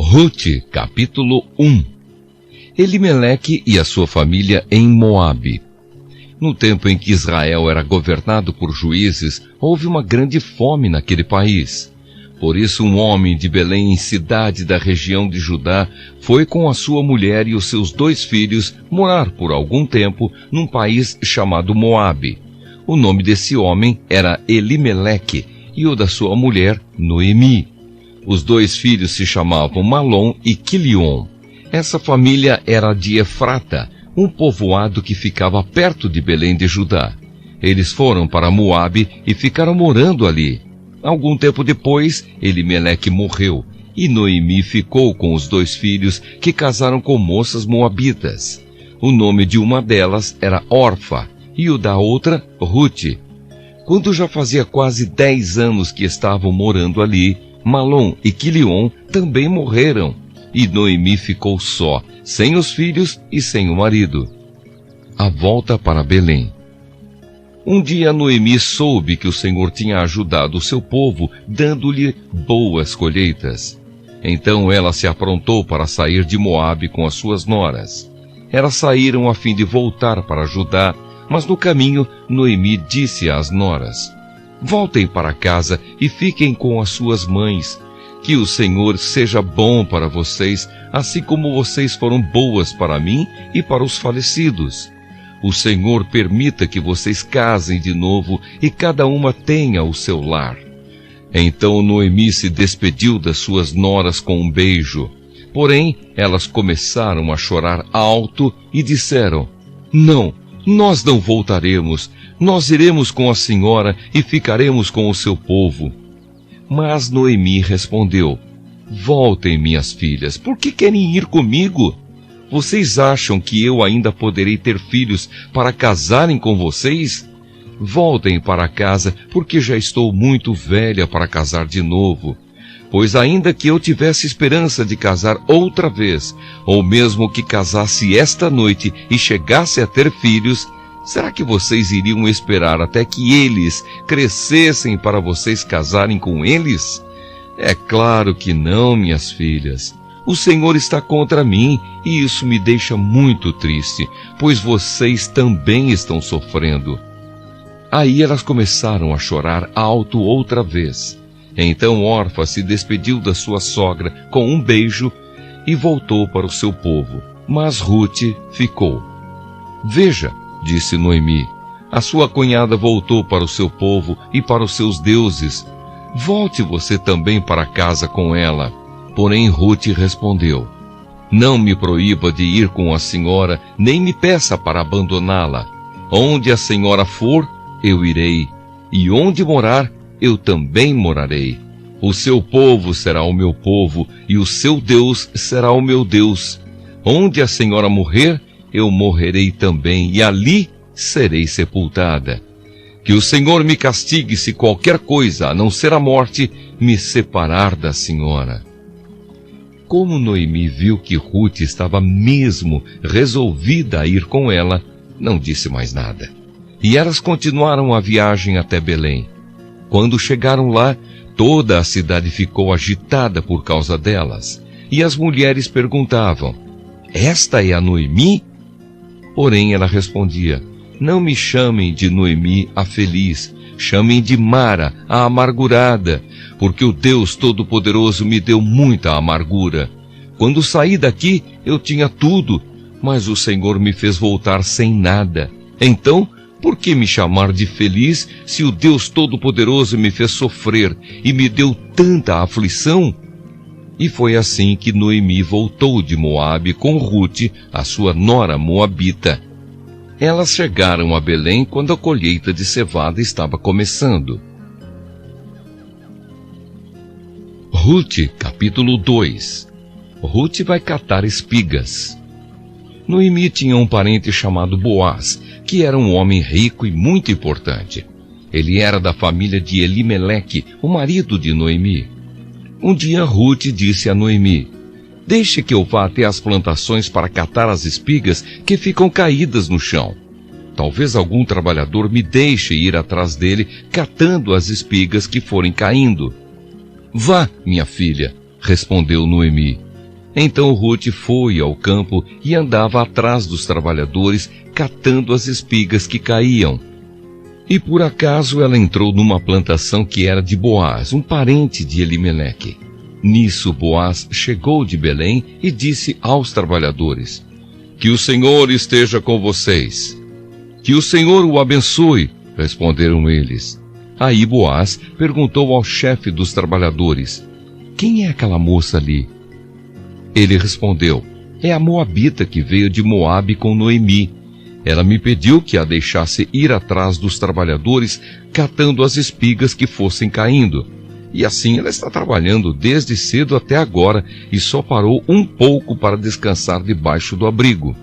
Rute, capítulo 1. Elimeleque e a sua família em Moabe. No tempo em que Israel era governado por juízes, houve uma grande fome naquele país. Por isso um homem de Belém, cidade da região de Judá, foi com a sua mulher e os seus 2 filhos morar por algum tempo num país chamado Moabe. O nome desse homem era Elimeleque e o da sua mulher, Noemi. Os 2 filhos se chamavam Malom e Quilion. Essa família era de Efrata, um povoado que ficava perto de Belém de Judá. Eles foram para Moabe e ficaram morando ali. Algum tempo depois, Elimeleque morreu, e Noemi ficou com os 2 filhos que casaram com moças moabitas. O nome de uma delas era Orfa, e o da outra, Rute. Quando já fazia quase 10 anos que estavam morando ali, Malom e Quilion também morreram, e Noemi ficou só, sem os filhos e sem o marido. A volta para Belém. Um dia Noemi soube que o Senhor tinha ajudado o seu povo, dando-lhe boas colheitas. Então ela se aprontou para sair de Moabe com as suas noras. Elas saíram a fim de voltar para Judá, mas no caminho Noemi disse às noras: voltem para casa e fiquem com as suas mães. Que o Senhor seja bom para vocês, assim como vocês foram boas para mim e para os falecidos. O Senhor permita que vocês casem de novo e cada uma tenha o seu lar. Então Noemi se despediu das suas noras com um beijo. Porém, elas começaram a chorar alto e disseram: não, nós não voltaremos. Nós iremos com a senhora e ficaremos com o seu povo. Mas Noemi respondeu: voltem, minhas filhas, por que querem ir comigo? Vocês acham que eu ainda poderei ter filhos para casarem com vocês? Voltem para casa, porque já estou muito velha para casar de novo. Pois ainda que eu tivesse esperança de casar outra vez, ou mesmo que casasse esta noite e chegasse a ter filhos, será que vocês iriam esperar até que eles crescessem para vocês casarem com eles? É claro que não, minhas filhas. O Senhor está contra mim e isso me deixa muito triste, pois vocês também estão sofrendo. Aí elas começaram a chorar alto outra vez. Então Orfa se despediu da sua sogra com um beijo e voltou para o seu povo, mas Rute ficou. Veja, disse Noemi, a sua cunhada voltou para o seu povo e para os seus deuses. Volte você também para casa com ela. Porém Rute respondeu: não me proíba de ir com a senhora, nem me peça para abandoná-la. Onde a senhora for, eu irei, e onde morar, eu também morarei. O seu povo será o meu povo, e o seu Deus será o meu Deus. Onde a senhora morrer, eu morrerei também, e ali serei sepultada. Que o Senhor me castigue se qualquer coisa, a não ser a morte, me separar da senhora. Como Noemi viu que Rute estava mesmo resolvida a ir com ela, não disse mais nada. E elas continuaram a viagem até Belém. Quando chegaram lá, toda a cidade ficou agitada por causa delas. E as mulheres perguntavam: esta é a Noemi? Porém ela respondia: não me chamem de Noemi a feliz, chamem de Mara a amargurada, porque o Deus Todo-Poderoso me deu muita amargura. Quando saí daqui, eu tinha tudo, mas o Senhor me fez voltar sem nada. Então, por que me chamar de feliz se o Deus Todo-Poderoso me fez sofrer e me deu tanta aflição? E foi assim que Noemi voltou de Moabe com Rute, a sua nora moabita. Elas chegaram a Belém quando a colheita de cevada estava começando. Rute, capítulo 2. Rute vai catar espigas. Noemi tinha um parente chamado Boaz, que era um homem rico e muito importante. Ele era da família de Elimeleque, o marido de Noemi. Um dia Rute disse a Noemi: deixe que eu vá até as plantações para catar as espigas que ficam caídas no chão. Talvez algum trabalhador me deixe ir atrás dele catando as espigas que forem caindo. Vá, minha filha, respondeu Noemi. Então Rute foi ao campo e andava atrás dos trabalhadores, catando as espigas que caíam. E por acaso ela entrou numa plantação que era de Boaz, um parente de Elimeleque. Nisso Boaz chegou de Belém e disse aos trabalhadores: "Que o Senhor esteja com vocês." "Que o Senhor o abençoe", responderam eles. Aí Boaz perguntou ao chefe dos trabalhadores: "Quem é aquela moça ali?" Ele respondeu: "É a moabita que veio de Moabe com Noemi. Ela me pediu que a deixasse ir atrás dos trabalhadores, catando as espigas que fossem caindo. E assim ela está trabalhando desde cedo até agora e só parou um pouco para descansar debaixo do abrigo."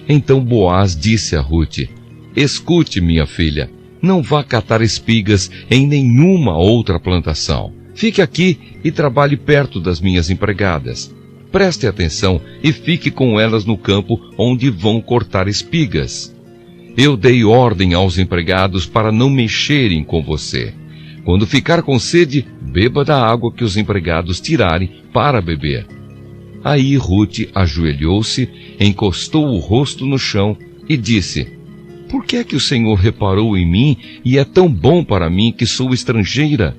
Então Boaz disse a Rute: "Escute, minha filha, não vá catar espigas em nenhuma outra plantação. Fique aqui e trabalhe perto das minhas empregadas. Preste atenção e fique com elas no campo onde vão cortar espigas. Eu dei ordem aos empregados para não mexerem com você. Quando ficar com sede, beba da água que os empregados tirarem para beber." Aí Rute ajoelhou-se, encostou o rosto no chão e disse: "Por que é que o Senhor reparou em mim e é tão bom para mim que sou estrangeira?"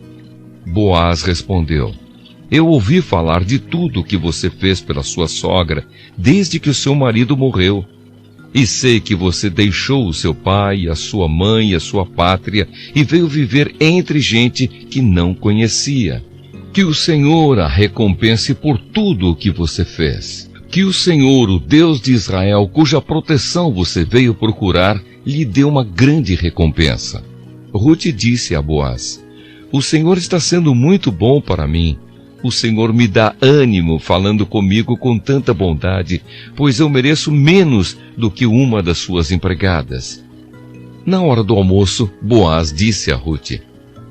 Boaz respondeu: "Eu ouvi falar de tudo o que você fez pela sua sogra, desde que o seu marido morreu. E sei que você deixou o seu pai, a sua mãe e a sua pátria e veio viver entre gente que não conhecia. Que o Senhor a recompense por tudo o que você fez. Que o Senhor, o Deus de Israel, cuja proteção você veio procurar, lhe dê uma grande recompensa." Rute disse a Boaz: "O Senhor está sendo muito bom para mim. O Senhor me dá ânimo falando comigo com tanta bondade, pois eu mereço menos do que uma das suas empregadas." Na hora do almoço, Boaz disse a Rute: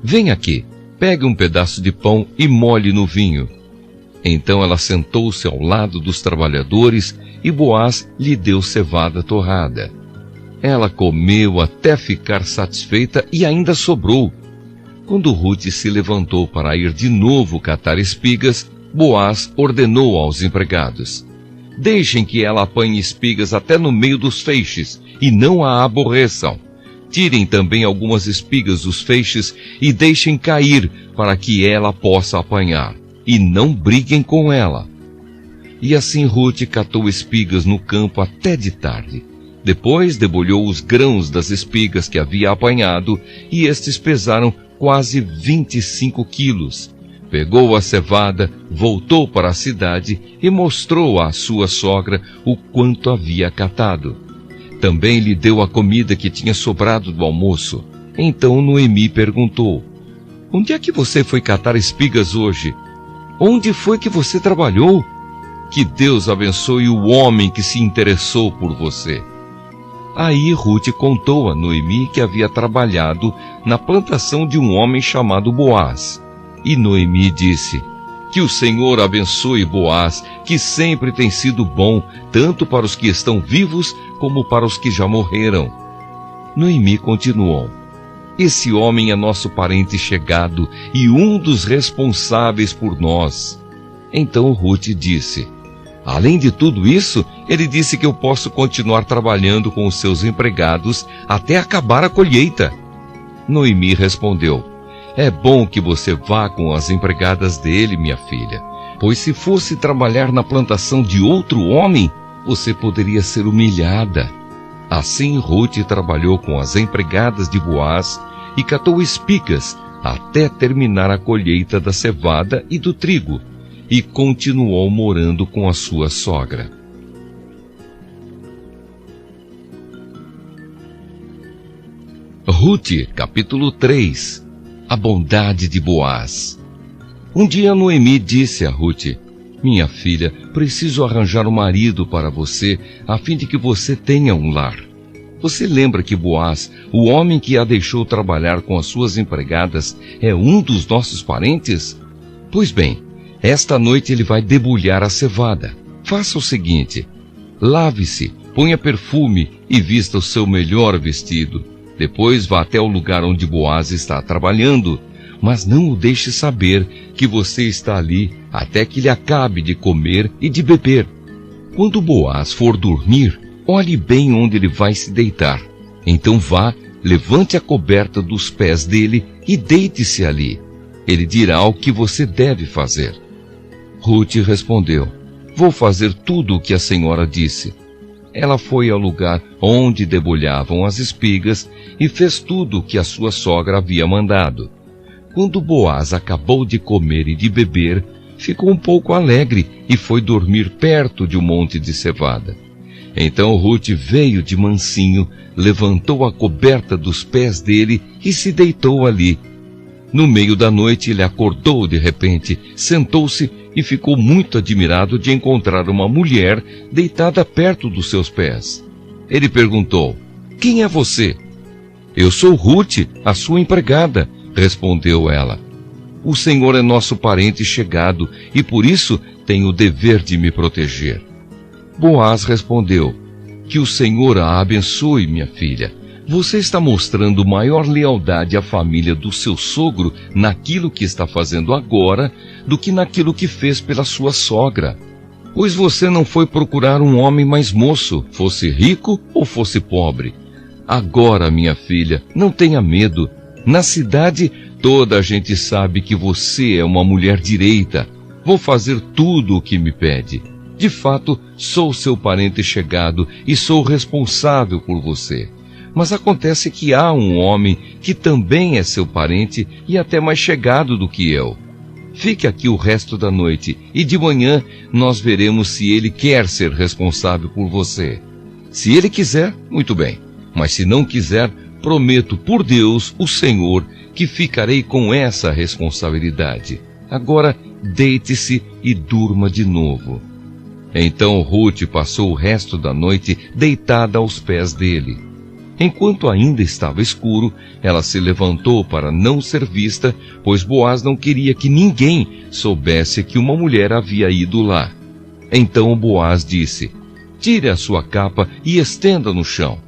"Vem aqui, pegue um pedaço de pão e molhe no vinho." Então ela sentou-se ao lado dos trabalhadores e Boaz lhe deu cevada torrada. Ela comeu até ficar satisfeita e ainda sobrou. Quando Rute se levantou para ir de novo catar espigas, Boaz ordenou aos empregados: "Deixem que ela apanhe espigas até no meio dos feixes, e não a aborreçam. Tirem também algumas espigas dos feixes e deixem cair para que ela possa apanhar, e não briguem com ela." E assim Rute catou espigas no campo até de tarde. Depois debulhou os grãos das espigas que havia apanhado, e estes pesaram quase 25 quilos. Pegou a cevada, voltou para a cidade e mostrou à sua sogra o quanto havia catado. Também lhe deu a comida que tinha sobrado do almoço. Então Noemi perguntou: "Onde é que você foi catar espigas hoje? Onde foi que você trabalhou? Que Deus abençoe o homem que se interessou por você." Aí Rute contou a Noemi que havia trabalhado na plantação de um homem chamado Boaz. E Noemi disse: "Que o Senhor abençoe Boaz, que sempre tem sido bom, tanto para os que estão vivos como para os que já morreram." Noemi continuou: "Esse homem é nosso parente chegado e um dos responsáveis por nós." Então Rute disse: "Além de tudo isso, ele disse que eu posso continuar trabalhando com os seus empregados até acabar a colheita." Noemi respondeu: "É bom que você vá com as empregadas dele, minha filha, pois se fosse trabalhar na plantação de outro homem, você poderia ser humilhada." Assim Rute trabalhou com as empregadas de Boaz e catou espigas até terminar a colheita da cevada e do trigo, e continuou morando com a sua sogra. Rute, capítulo 3. A bondade de Boaz. Um dia Noemi disse a Rute: "Minha filha, preciso arranjar um marido para você, a fim de que você tenha um lar. Você lembra que Boaz, o homem que a deixou trabalhar com as suas empregadas, é um dos nossos parentes? Pois bem, esta noite ele vai debulhar a cevada. Faça o seguinte: lave-se, ponha perfume e vista o seu melhor vestido. Depois vá até o lugar onde Boaz está trabalhando. mas não o deixe saber que você está ali até que ele acabe de comer e de beber. Quando Boaz for dormir, olhe bem onde ele vai se deitar. Então vá, levante a coberta dos pés dele e deite-se ali. Ele dirá o que você deve fazer. Ruth respondeu: vou fazer tudo o que a senhora disse. Ela foi ao lugar onde debulhavam as espigas e fez tudo o que a sua sogra havia mandado. Quando Boaz acabou de comer e de beber, ficou um pouco alegre e foi dormir perto de um monte de cevada. Então Ruth veio de mansinho, levantou a coberta dos pés dele e se deitou ali. No meio da noite ele acordou de repente, sentou-se e ficou muito admirado de encontrar uma mulher deitada perto dos seus pés. Ele perguntou: quem é você? Eu sou Ruth, a sua empregada, respondeu ela. O Senhor é nosso parente chegado e por isso tem o dever de me proteger. Boaz respondeu: que o Senhor a abençoe, minha filha. Você está mostrando maior lealdade à família do seu sogro naquilo que está fazendo agora do que naquilo que fez pela sua sogra. Pois você não foi procurar um homem mais moço, fosse rico ou fosse pobre. Agora, minha filha, não tenha medo. Na cidade, toda a gente sabe que você é uma mulher direita. Vou fazer tudo o que me pede. De fato, sou seu parente chegado e sou responsável por você. Mas acontece que há um homem que também é seu parente e até mais chegado do que eu. Fique aqui o resto da noite e de manhã nós veremos se ele quer ser responsável por você. Se ele quiser, muito bem. Mas se não quiser, prometo por Deus, o Senhor, que ficarei com essa responsabilidade. Agora deite-se e durma de novo. Então Ruth passou o resto da noite deitada aos pés dele. Enquanto ainda estava escuro, ela se levantou para não ser vista, pois Boaz não queria que ninguém soubesse que uma mulher havia ido lá. Então Boaz disse: tire a sua capa e estenda no chão.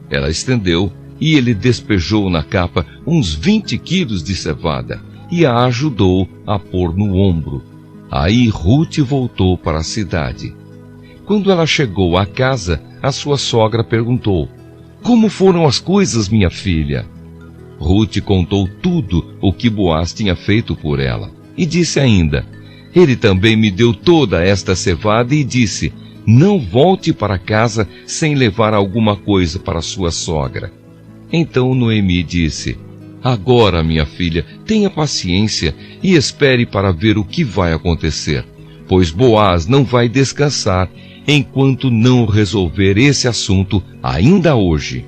Ela estendeu e ele despejou na capa uns 20 quilos de cevada e a ajudou a pôr no ombro. Aí Ruth voltou para a cidade. Quando ela chegou à casa, a sua sogra perguntou: como foram as coisas, minha filha? Ruth contou tudo o que Boaz tinha feito por ela. E disse ainda: ele também me deu toda esta cevada e disse: não volte para casa sem levar alguma coisa para sua sogra. Então Noemi disse: agora, minha filha, tenha paciência e espere para ver o que vai acontecer, pois Boaz não vai descansar enquanto não resolver esse assunto ainda hoje.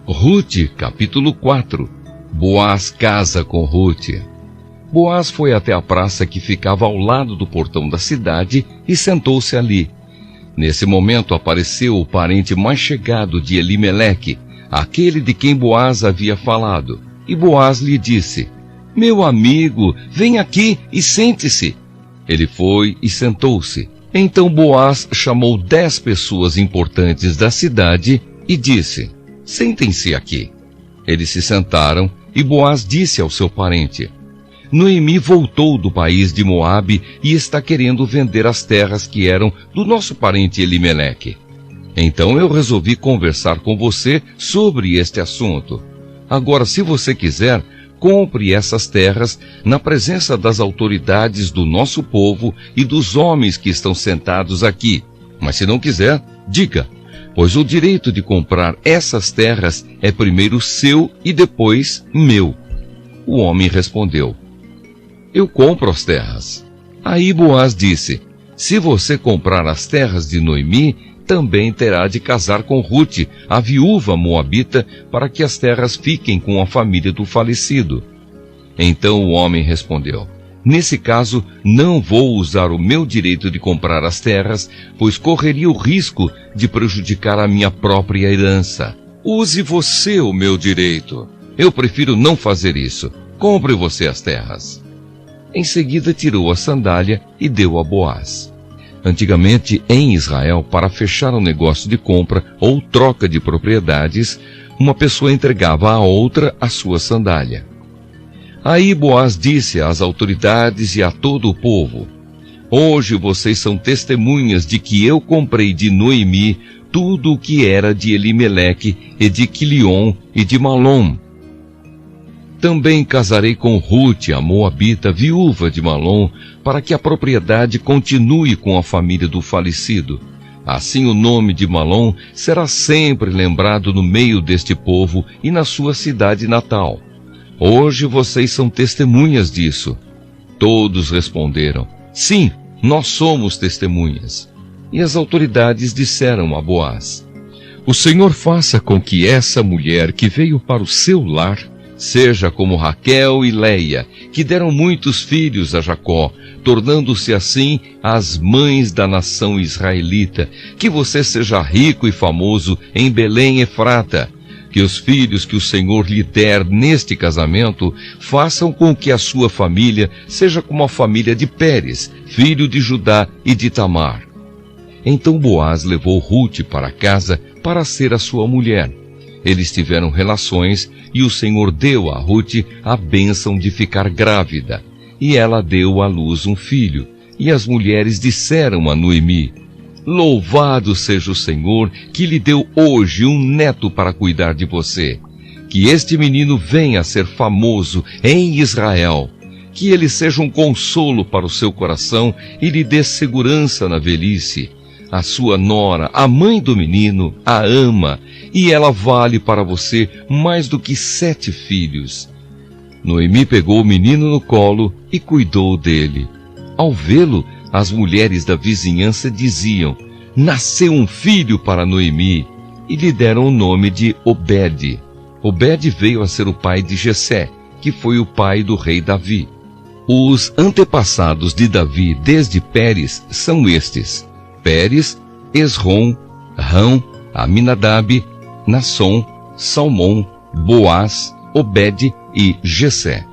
Ruth, capítulo 4. Boaz casa com Ruth. Boaz foi até a praça que ficava ao lado do portão da cidade e sentou-se ali. Nesse momento apareceu o parente mais chegado de Elimeleque, aquele de quem Boaz havia falado. E Boaz lhe disse: meu amigo, vem aqui e sente-se. Ele foi e sentou-se. Então Boaz chamou 10 pessoas importantes da cidade e disse: sentem-se aqui. Eles se sentaram e Boaz disse ao seu parente: Noemi voltou do país de Moabe e está querendo vender as terras que eram do nosso parente Elimeleque. Então eu resolvi conversar com você sobre este assunto. Agora, se você quiser, compre essas terras na presença das autoridades do nosso povo e dos homens que estão sentados aqui. Mas se não quiser, diga, pois o direito de comprar essas terras é primeiro seu e depois meu. O homem respondeu: eu compro as terras. Aí Boaz disse: se você comprar as terras de Noemi, também terá de casar com Ruth, a viúva moabita, para que as terras fiquem com a família do falecido. Então o homem respondeu: nesse caso, não vou usar o meu direito de comprar as terras, pois correria o risco de prejudicar a minha própria herança. Use você o meu direito. Eu prefiro não fazer isso. Compre você as terras. Em seguida tirou a sandália e deu a Boaz. Antigamente, em Israel, para fechar um negócio de compra ou troca de propriedades, uma pessoa entregava à outra a sua sandália. Aí Boaz disse às autoridades e a todo o povo: hoje vocês são testemunhas de que eu comprei de Noemi tudo o que era de Elimeleque e de Quilion e de Malom. Também casarei com Rute, a moabita, viúva de Malom, para que a propriedade continue com a família do falecido. Assim o nome de Malom será sempre lembrado no meio deste povo e na sua cidade natal. Hoje vocês são testemunhas disso. Todos responderam: sim, nós somos testemunhas. E as autoridades disseram a Boaz: o Senhor faça com que essa mulher que veio para o seu lar seja como Raquel e Leia, que deram muitos filhos a Jacó, tornando-se assim as mães da nação israelita. Que você seja rico e famoso em Belém Efrata. Que os filhos que o Senhor lhe der neste casamento façam com que a sua família seja como a família de Pérez, filho de Judá e de Tamar. Então Boaz levou Rute para casa para ser a sua mulher. Eles tiveram relações e o Senhor deu a Rute a bênção de ficar grávida. E ela deu à luz um filho. E as mulheres disseram a Noemi: louvado seja o Senhor que lhe deu hoje um neto para cuidar de você. Que este menino venha a ser famoso em Israel. Que ele seja um consolo para o seu coração e lhe dê segurança na velhice. A sua nora, a mãe do menino, a ama, e ela vale para você mais do que 7 filhos. Noemi pegou o menino no colo e cuidou dele. Ao vê-lo, as mulheres da vizinhança diziam: nasceu um filho para Noemi, e lhe deram o nome de Obed. Obed veio a ser o pai de Jessé, que foi o pai do rei Davi. Os antepassados de Davi desde Pérez são estes: Pérez, Esrom, Rão, Aminadab, Nasson, Salmom, Boaz, Obed e Jessé.